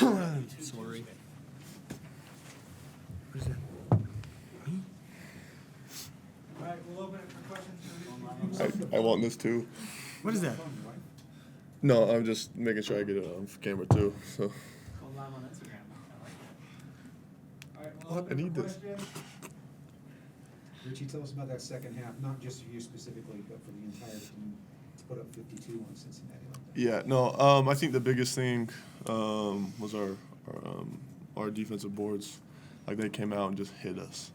Sorry. What is that? Me? All right, we'll open it for questions. I want this too. What is that? No, I'm just making sure I get it on camera too. So. Go live on Instagram. I like it. All right, we'll What? open I need for this. questions. Richie, tell us about that second half, not just for you specifically, but for the entire team to put up 52 on Cincinnati like that. Yeah, no. I think the biggest thing was our defensive boards. Like they came out and just hit us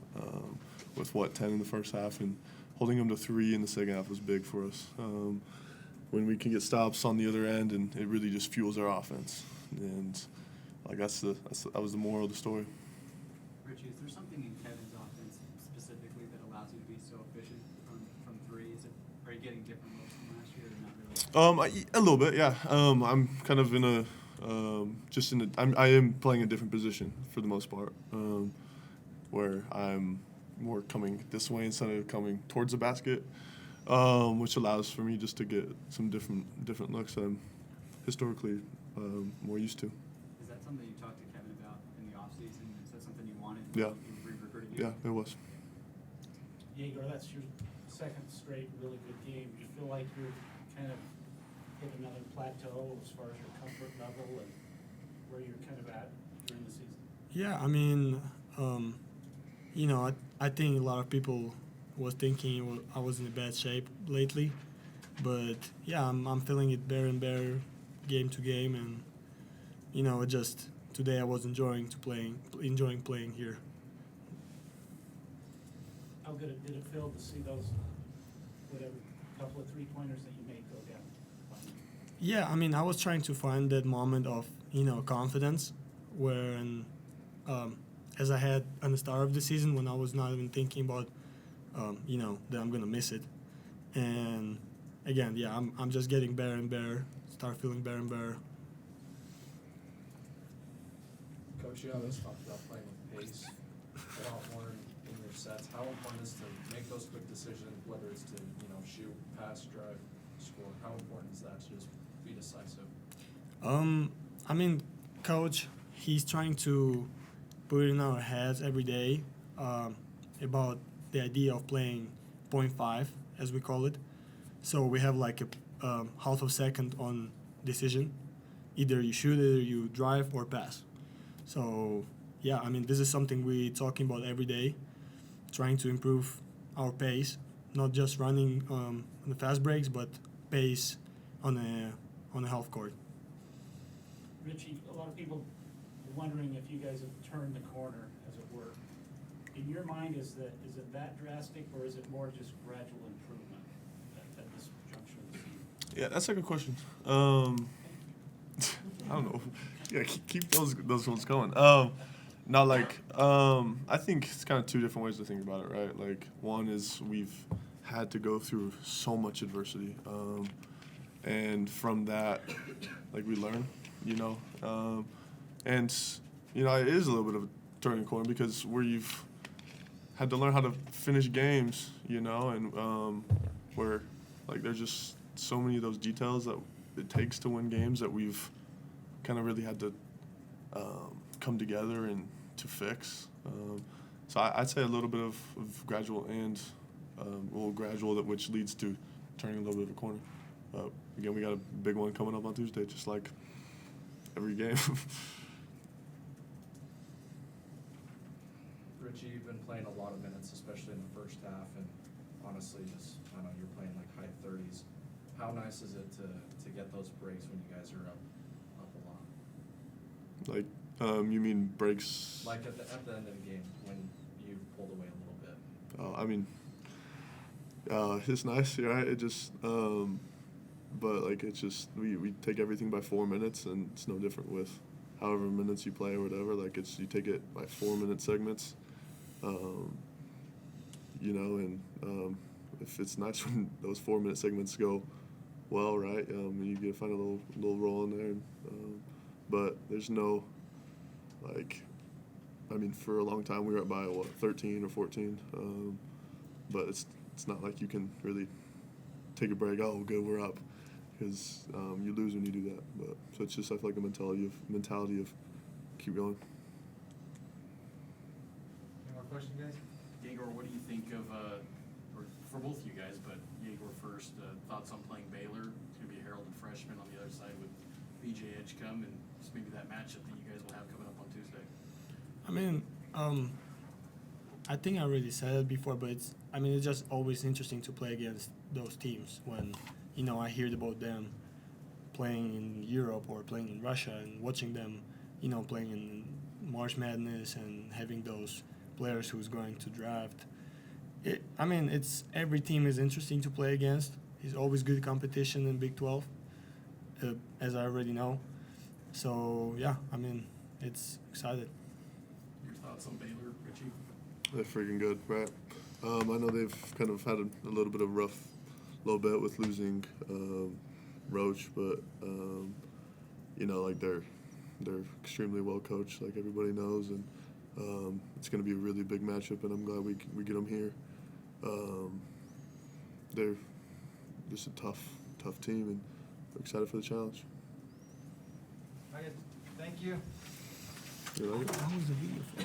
with 10 in the first half, and holding them to 3 in the second half was big for us. When we can get stops on the other end, and it really just fuels our offense, and like that was the moral of the story. Richie, is there something in Kevin's offense specifically that allows you to be so efficient from 3? Are you getting different looks from last year, or not really? A little bit, yeah. I'm kind of I am playing a different position for the most part, where I'm more coming this way instead of coming towards the basket, which allows for me just to get some different looks that I'm historically more used to. Is that something you talked to Kevin about in the offseason? Is that something you wanted? Yeah. You re-recruited you? Yeah, it was. Egor, that's your second straight really good game. Do you feel like you're kind of hit another plateau as far as your comfort level and where you're kind of at during the season? Yeah, I mean, I think a lot of people was thinking I was in a bad shape lately, but yeah, I'm feeling it better and better game to game, and it just today I was enjoying playing here. How good did it feel to see those couple of 3-pointers that you made go down? Yeah, I mean, I was trying to find that moment of confidence when as I had at the start of the season when I was not even thinking about that I'm gonna miss it, and again, yeah, I'm just getting better and better, start feeling better and better. Coach, you always talked about playing with pace a lot more in your sets. How important is to make those quick decisions, whether it's to shoot, pass, drive, score? How important is that to just be decisive? I mean, Coach, he's trying to put it in our heads every day about the idea of playing 0.5, as we call it. So we have like a half a second on decision. Either you shoot it, or you drive, or pass. So, yeah, I mean, this is something we're talking about every day, trying to improve our pace, not just running on the fast breaks, but pace on a half court. Richie, a lot of people are wondering if you guys have turned the corner, as it were. In your mind, is it that drastic, or is it more just gradual improvement at this juncture of the season? Yeah, that's a good question. I don't know. Yeah, keep those ones going. I think it's kind of two different ways to think about it, right? Like, one is we've had to go through so much adversity, and from that, like, we learn, and it is a little bit of a turning corner because we've had to learn how to finish games, and where like there's just so many of those details that it takes to win games that we've kind of really had to come together and to fix. So I'd say a little bit of gradual and gradual, which leads to turning a little bit of a corner. Again, we got a big one coming up on Tuesday, just like every game. Richie, you've been playing a lot of minutes, especially in the first half, and honestly, you're playing like high 30s. How nice is it to get those breaks when you guys are up a lot? Like, you mean breaks? Like at the end of the game when you pulled away a little bit. I mean, it's nice, right? It just, but like it's just we take everything by 4 minutes, and it's no different with however minutes you play or whatever. Like you take it by 4-minute segments, and if it's nice when those 4-minute segments go well, right? You get to find a little roll in there, but there's no for a long time we were up by 13 or 14, but it's not like you can really take a break. Oh, good, we're up, because you lose when you do that. But so it's just I feel like a mentality of keep going. Any more questions, guys? Egor, what do you think of, or for both of you guys, but Egor first, thoughts on playing Baylor? It's gonna be a heralded freshman on the other side with BJ Edgecombe, and just maybe that matchup that you guys will have coming up on Tuesday. I mean, I think I already said it before, but it's just always interesting to play against those teams when, I heard about them playing in Europe or playing in Russia and watching them, playing in March Madness and having those players who's going to draft. It's every team is interesting to play against. It's always good competition in Big 12, as I already know. So, yeah, it's excited. Your thoughts on Baylor, Richie? They're freaking good, right? I know they've kind of had a little bit of rough little bit with losing Roach, but they're extremely well coached, like everybody knows, and it's going to be a really big matchup, and I'm glad we get them here. They're just a tough team, and we're excited for the challenge. Okay, thank you. You like it? How was the video for?